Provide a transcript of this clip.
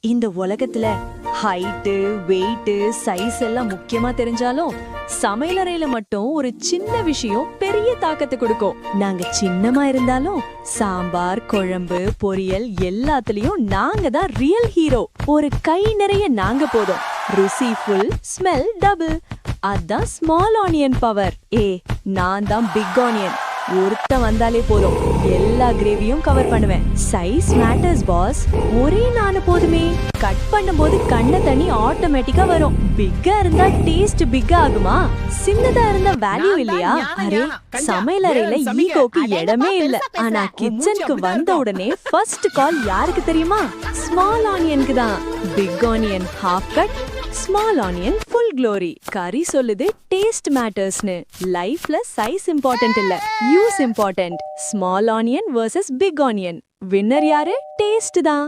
இந்த உலகத்துல height weight size எல்லாம் முக்கியமா தெரிஞ்சாலும் சமையலறையில மட்டும் ஒரு சின்ன விஷயம் பெரிய தாக்கத்தை கொடுக்கும். நாங்க சின்னமா இருந்தாலும் சாம்பார் குழம்பு பொரியல் எல்லாத்துலயும் நாங்க தான் ரியல் ஹீரோ. ஒரு கை நிறைய நாங்க போதும், ருசி ஃபுல், ஸ்மெல் டபுள். அதான் ஸ்மால் ஆனியன் பவர். நான் தான் பிக் ஆனியன். ஒருத்த வந்தாலே போதும், எல்லா கிரேவியும் கவர் பண்ணுவேன். Size matters boss. ஒரே நானு போதுமே. கட் பண்ணும்போது கண்ண தண்ணி ஆட்டோமேட்டிக்கா வரும். பிக்கா இருந்தா டேஸ்ட் பிக்கா ஆகுமா? சின்னதா இருந்தா வேல்யூ இல்லையா? அரே, சமையலறையில ஈகோக்கு இடமே இல்ல. ஆனா கிச்சனுக்கு வந்த உடனே ஃபர்ஸ்ட் கால் யாருக்கு தெரியுமா? ஸ்மால் ஆனியனுக்கு தான். Big onion half cut, small onion full glory. கறி சொல்லுது டேஸ்ட் மேட்டர்ஸ்னு. லைஃப்ல சைஸ் இம்பார்ட்டன்ட் இல்ல, use important. Small onion versus big onion. Winner யாரு? டேஸ்ட் தான்.